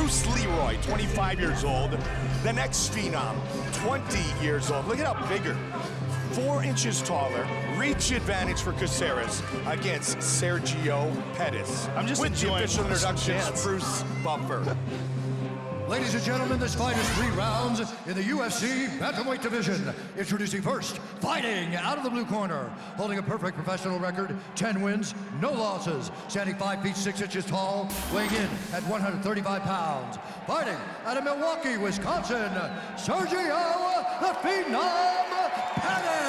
Bruce Leeroy, 25 years old. The next phenom, 20 years old. Look at how bigger. 4 inches taller, reach advantage for Caceres against Sergio Pettis. I'm just with the enjoying official introductions, Bruce Buffer. Ladies and gentlemen, this fight is 3 rounds in the UFC bantamweight division. Introducing first, fighting out of the blue corner, holding a perfect professional record, 10 wins, no losses, standing 5 feet 6 inches tall, weighing in at 135 pounds. Fighting out of Milwaukee, Wisconsin, Sergio the Phenom Pettis.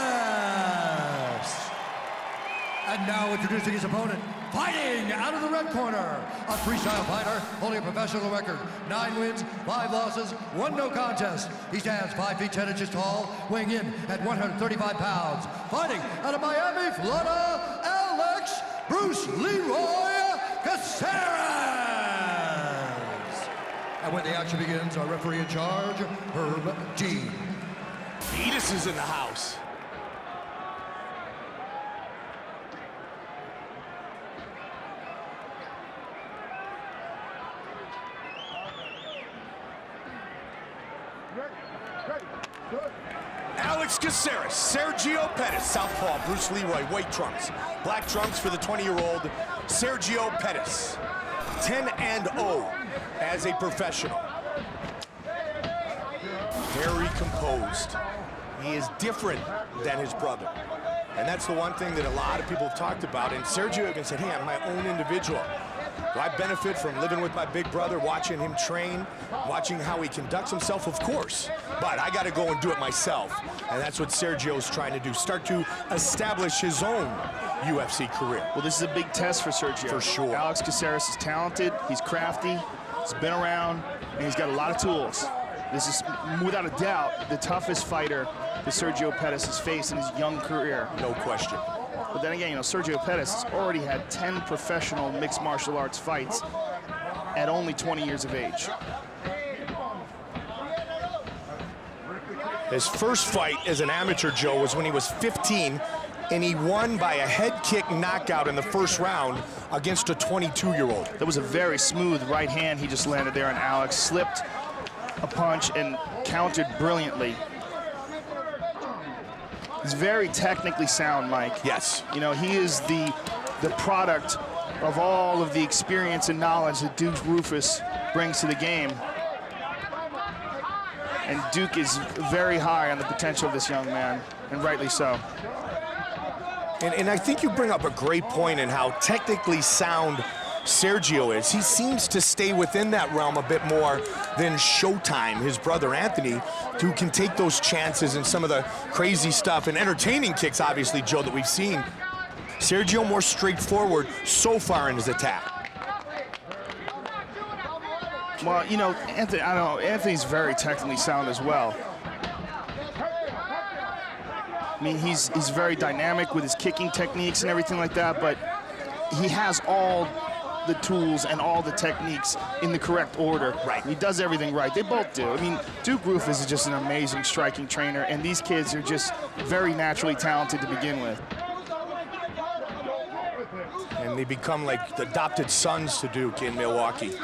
And now introducing his opponent, fighting out of the red corner, a freestyle fighter holding a professional record, 9 wins, 5 losses, 1 no contest. He stands 5 feet 10 inches tall, weighing in at 135 pounds. Fighting out of Miami, Florida, Alex Bruce Leeroy Caceres. And when the action begins, our referee in charge, Herb G. Pettis is in the house. Alex Caceres, Sergio Pettis, southpaw, Bruce Leeroy, white trunks. Black trunks for the 20-year-old Sergio Pettis. 10-0 as a professional. Very composed. He is different than his brother. And that's the one thing that a lot of people have talked about. And Sergio even said, hey, I'm my own individual. Do I benefit from living with my big brother, watching him train, watching how he conducts himself? Of course, but I got to go and do it myself. And that's what Sergio's trying to do, start to establish his own UFC career. Well, this is a big test for Sergio. For sure. Alex Caceres is talented, he's crafty, he's been around, and he's got a lot of tools. This is, without a doubt, the toughest fighter that Sergio Pettis has faced in his young career. No question. But then again, you know, Sergio Pettis has already had 10 professional mixed martial arts fights at only 20 years of age. His first fight as an amateur, Joe, was when he was 15, and he won by a head kick knockout in the first round against a 22-year-old. That was a very smooth right hand he just landed there, and Alex slipped a punch and countered brilliantly. He's very technically sound, Mike. Yes. You know, he is the product of all of the experience and knowledge that Duke Roufus brings to the game. And Duke is very high on the potential of this young man, and rightly so. And I think you bring up a great point in how technically sound Sergio is. He seems to stay within that realm a bit more than Showtime, his brother Anthony, who can take those chances and some of the crazy stuff and entertaining kicks, obviously, Joe, that we've seen. Sergio more straightforward so far in his attack. Well, you know, Anthony, I don't know, Anthony's very technically sound as well. I mean, he's very dynamic with his kicking techniques and everything like that, but he has all the tools and all the techniques in the correct order. Right. He does everything right. They both do. I mean, Duke Roufus is just an amazing striking trainer, and these kids are just very naturally talented to begin with. And they become like adopted sons to Duke in Milwaukee.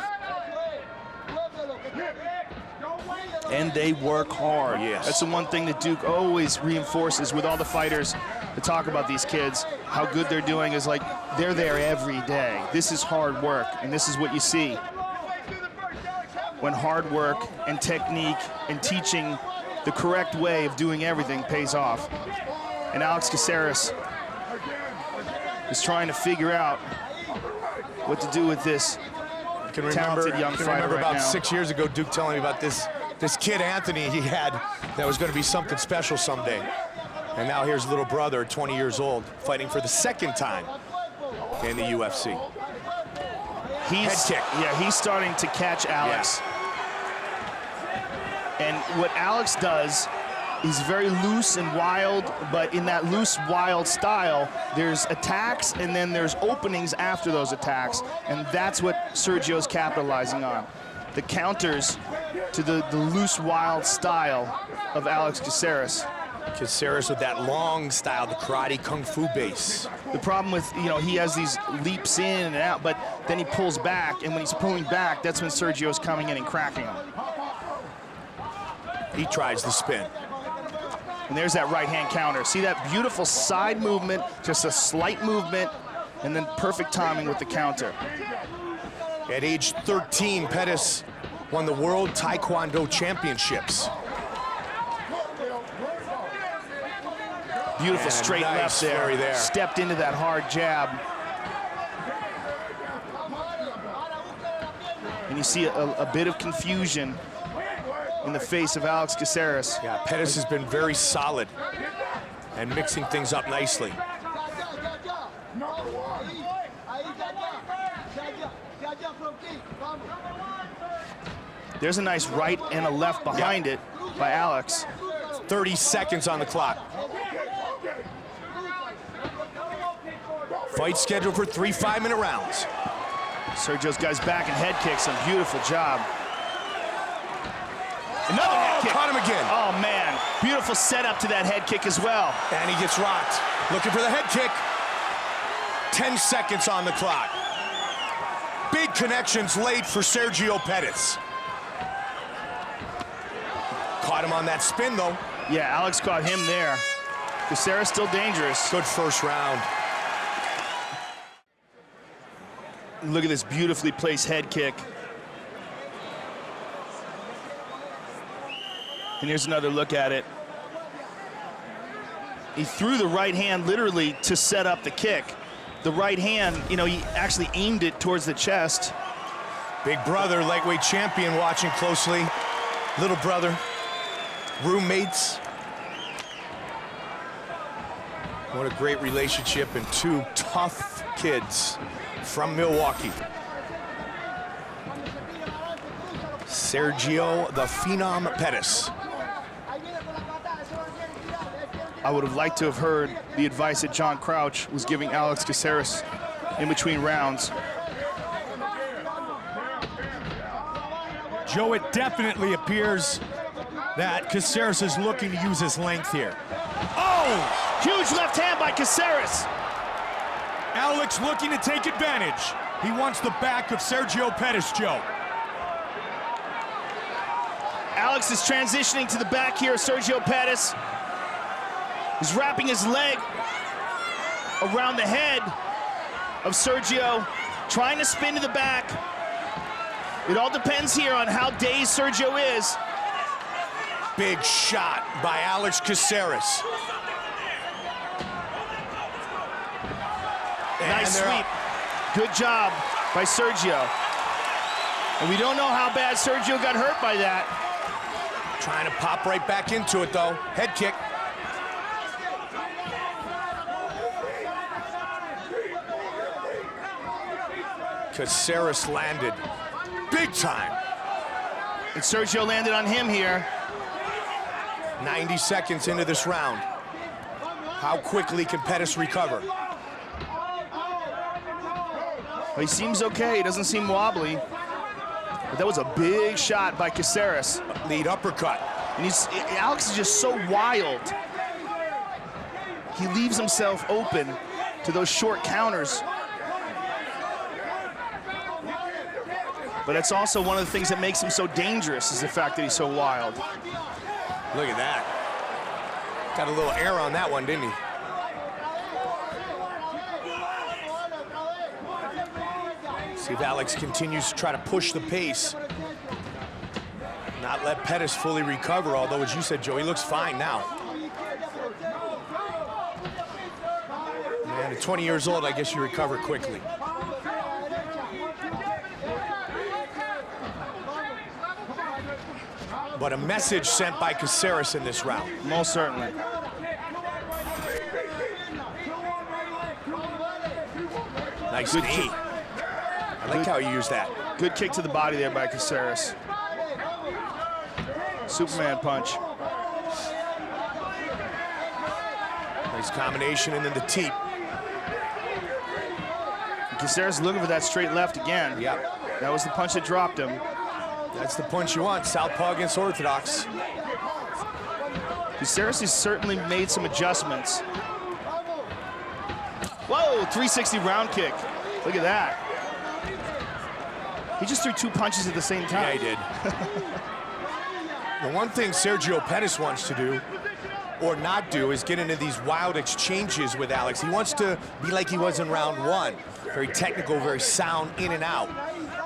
And they work hard. Yes. That's the one thing that Duke always reinforces with all the fighters that talk about these kids. How good they're doing is like they're there every day. This is hard work, and this is what you see when hard work and technique and teaching the correct way of doing everything pays off. And Alex Caceres is trying to figure out what to do with this talented young fighter. I remember right about now. 6 years ago, Duke telling me about this kid Anthony he had that was going to be something special someday. And now here's little brother, 20 years old, fighting for the second time in the UFC. Head kick. Yeah, he's starting to catch Alex. Yeah. And what Alex does is very loose and wild, but in that loose, wild style, there's attacks and then there's openings after those attacks, and that's what Sergio's capitalizing on. The counters to the loose, wild style of Alex Caceres. Caceres with that long style, the karate kung fu base. The problem with, he has these leaps in and out, but then he pulls back, and when he's pulling back, that's when Sergio's coming in and cracking him. He tries the spin. And there's that right-hand counter. See that beautiful side movement, just a slight movement, and then perfect timing with the counter. At age 13, Pettis won the World Taekwondo Championships. Beautiful straight nice left there. there. Stepped into that hard jab. And you see a bit of confusion in the face of Alex Caceres. Yeah, Pettis has been very solid and mixing things up nicely. There's a nice right and a left behind it by Alex. 30 seconds on the clock. Fight scheduled for 3 5-minute rounds. Sergio's got his back and head kicks, a beautiful job. Another head kick. Caught him again. Oh man, beautiful setup to that head kick as well. And he gets rocked. Looking for the head kick. 10 seconds on the clock. Big connections late for Sergio Pettis. Caught him on that spin though. Yeah, Alex caught him there. Caceres still dangerous. Good first round. Look at this beautifully placed head kick. And here's another look at it. He threw the right hand literally to set up the kick. The right hand, he actually aimed it towards the chest. Big brother, lightweight champion watching closely. Little brother, roommates. What a great relationship, and two tough kids from Milwaukee. Sergio the Phenom Pettis. I would have liked to have heard the advice that John Crouch was giving Alex Caceres in between rounds. Joe, it definitely appears that Caceres is looking to use his length here. Oh! Huge left hand by Caceres. Alex looking to take advantage. He wants the back of Sergio Pettis, Joe. Alex is transitioning to the back here. Sergio Pettis is wrapping his leg around the head of Sergio, trying to spin to the back. It all depends here on how dazed Sergio is. Big shot by Alex Caceres. Nice sweep. Good job by Sergio. And we don't know how bad Sergio got hurt by that. Trying to pop right back into it though. Head kick. Caceres landed big time. And Sergio landed on him here. 90 seconds into this round. How quickly can Pettis recover? Well, he seems okay. He doesn't seem wobbly. But that was a big shot by Caceres. Lead uppercut. And Alex is just so wild. He leaves himself open to those short counters. But it's also one of the things that makes him so dangerous, is the fact that he's so wild. Look at that. Got a little air on that one, didn't he? See if Alex continues to try to push the pace. Not let Pettis fully recover, although, as you said, Joe, he looks fine now. Man, at 20 years old, I guess you recover quickly. But a message sent by Caceres in this round. Most certainly. Nice knee. I like how you use that. Good kick to the body there by Caceres. Superman punch. Nice combination, and then the teep. Caceres looking for that straight left again. Yep. That was the punch that dropped him. That's the punch you want. Southpaw against orthodox. Caceres has certainly made some adjustments. Whoa, 360 round kick. Look at that. He just threw 2 punches at the same time. Yeah, he did. The one thing Sergio Pettis wants to do, or not do, is get into these wild exchanges with Alex. He wants to be like he was in round 1. Very technical, very sound, in and out.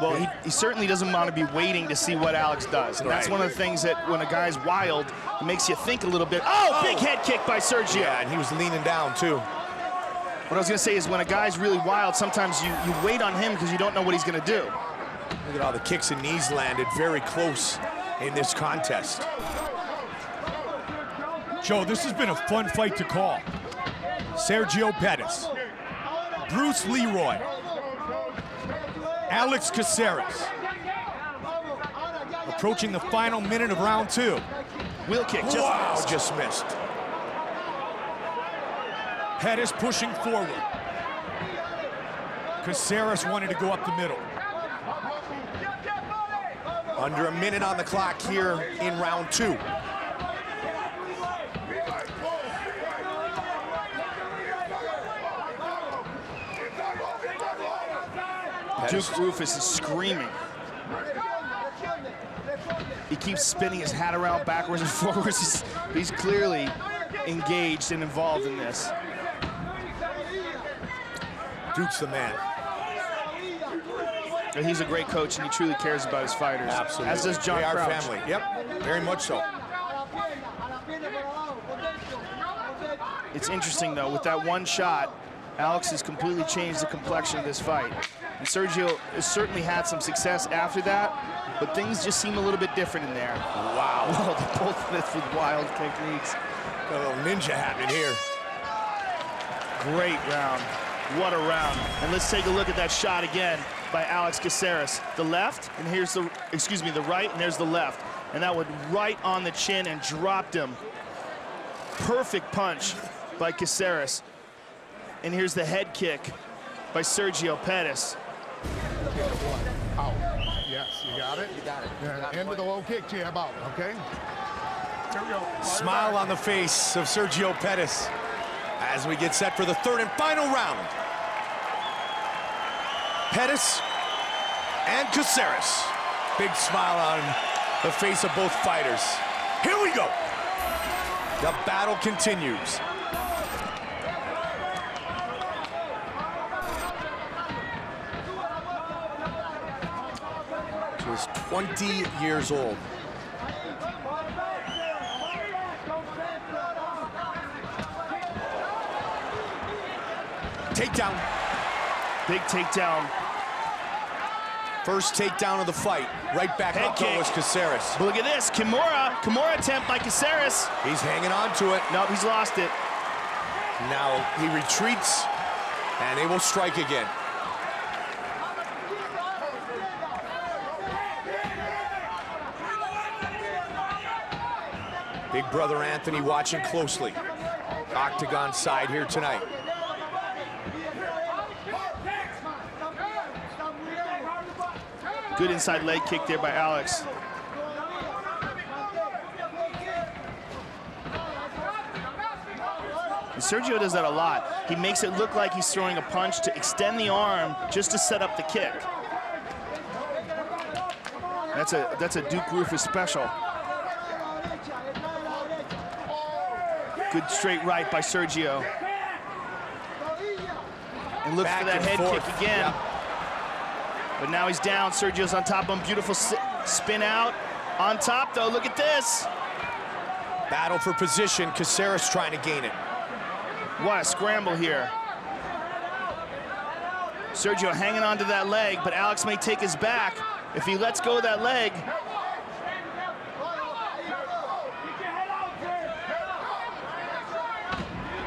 Well, he certainly doesn't want to be waiting to see what Alex does. And that's one of the things that when a guy's wild, it makes you think a little bit. Oh, big head kick by Sergio. Yeah, and he was leaning down, too. What I was going to say is when a guy's really wild, sometimes you wait on him because you don't know what he's going to do. Look at all the kicks and knees landed very close in this contest. Joe, this has been a fun fight to call. Sergio Pettis, Bruce Leeroy, Alex Caceres. Approaching the final minute of round 2. Wheel kick, Just missed. Pettis pushing forward. Caceres wanted to go up the middle. Under a minute on the clock here in round 2. Duke Rufus is screaming. He keeps spinning his hat around backwards and forwards. He's clearly engaged and involved in this. Duke's the man. And he's a great coach, and he truly cares about his fighters. Absolutely. As does John They are Crouch. family. Yep, very much so. It's interesting, though, with that one shot, Alex has completely changed the complexion of this fight. And Sergio has certainly had some success after that, but things just seem a little bit different in there. Wow. Well, they're both with wild techniques. Got a little ninja happening here. Great round. What a round. And let's take a look at that shot again by Alex Caceres. The left, and here's the, the right, and there's the left. And that went right on the chin and dropped him. Perfect punch by Caceres. And here's the head kick by Sergio Pettis. Out. Yes, you got it? You got it. Yeah, end of the low kick, jab out, okay? Smile on the face of Sergio Pettis as we get set for the 3rd and final round. Pettis and Caceres. Big smile on the face of both fighters. Here we go. The battle continues. Just 20 years old. Takedown. Big takedown. First takedown of the fight. Right back Head up though kick. was Caceres. But look at this, Kimura attempt by Caceres. He's hanging on to it. Nope, he's lost it. Now he retreats, and they will strike again. Big brother Anthony watching closely. Octagon side here tonight. Good inside leg kick there by Alex. And Sergio does that a lot. He makes it look like he's throwing a punch to extend the arm just to set up the kick. That's a Duke Rufus special. Good straight right by Sergio. And looks for that head kick again. Yep. But now he's down. Sergio's on top of him. Beautiful spin out. On top, though, look at this. Battle for position. Caceres trying to gain it. What a scramble here. Sergio hanging on to that leg, but Alex may take his back. If he lets go of that leg.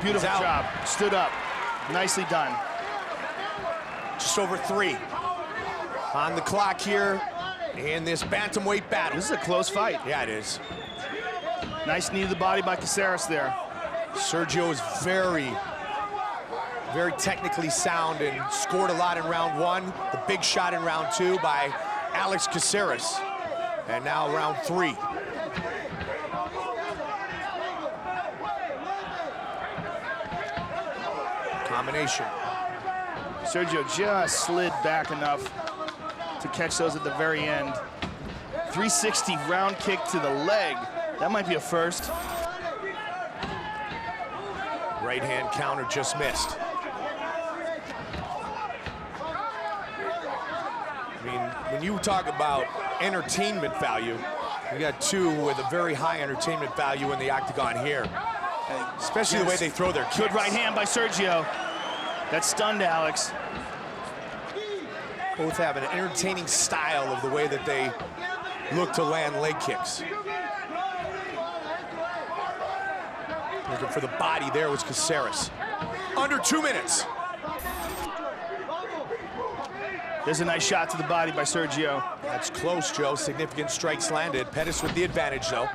Beautiful job. Stood up. Nicely done. Just over 3 on the clock here in this bantamweight battle. This is a close fight. Yeah, it is. Nice knee to the body by Caceres there. Sergio is very technically sound and scored a lot in round 1. The big shot in round 2 by Alex Caceres. And now round 3. Combination. Sergio just slid back enough to catch those at the very end. 360 round kick to the leg. That might be a first. Right hand counter just missed. I mean, when you talk about entertainment value, you got two with a very high entertainment value in the octagon here. Especially the way they throw their kicks. Good right hand by Sergio. That stunned Alex. Both have an entertaining style of the way that they look to land leg kicks. Looking for the body there was Caceres. Under 2 minutes. There's a nice shot to the body by Sergio. That's close, Joe. Significant strikes landed. Pettis with the advantage, though.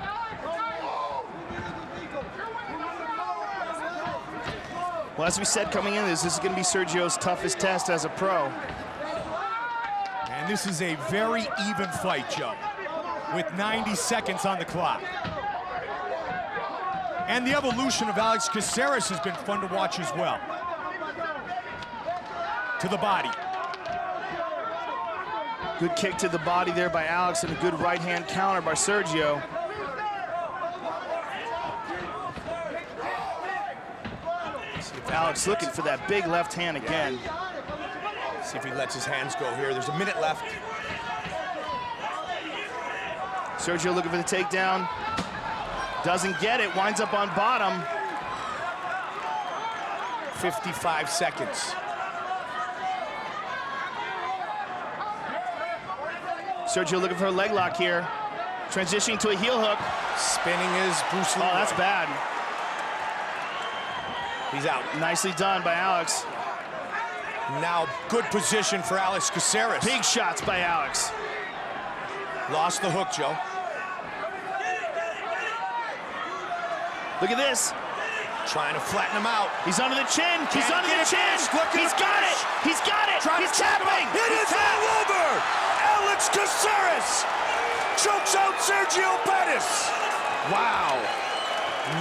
Well, as we said coming in, this is going to be Sergio's toughest test as a pro. And this is a very even fight, Joe, with 90 seconds on the clock. And the evolution of Alex Caceres has been fun to watch as well. To the body. Good kick to the body there by Alex and a good right hand counter by Sergio. Alex looking for that big left hand again. See if he lets his hands go here. There's a minute left. Sergio looking for the takedown. Doesn't get it, winds up on bottom. 55 seconds. Sergio looking for a leg lock here. Transitioning to a heel hook. Spinning is Bruce Leeroy. Oh, that's bad. He's out. Nicely done by Alex. Now, good position for Alex Caceres. Big shots by Alex. Lost the hook, Joe. Look at this. Trying to flatten him out. He's under the chin. He's Can't under get the it chin. finished. Look at He's the got finish. it. He's got it. Trying He's to tap him. tapping. It is all over. Alex Caceres chokes out Sergio Pettis. Wow.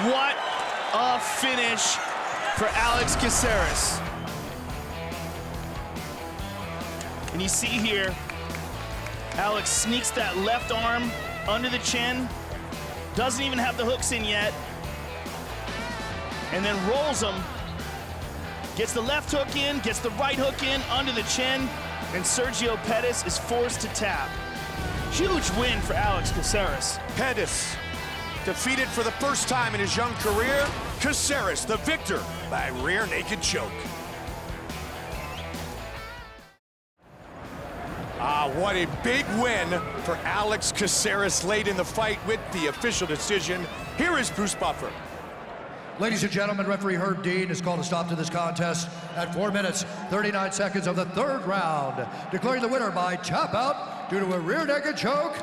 What a finish for Alex Caceres. And you see here, Alex sneaks that left arm under the chin. Doesn't even have the hooks in yet. And then rolls them. Gets the left hook in, gets the right hook in under the chin, and Sergio Pettis is forced to tap. Huge win for Alex Caceres. Pettis defeated for the first time in his young career. Caceres, the victor by rear naked choke. What a big win for Alex Caceres late in the fight with the official decision. Here is Bruce Buffer. Ladies and gentlemen, referee Herb Dean has called a stop to this contest at 4 minutes, 39 seconds of the third round, declaring the winner by tap out due to a rear naked choke,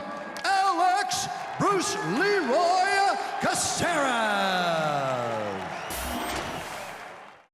Alex Bruce Leeroy Caceres.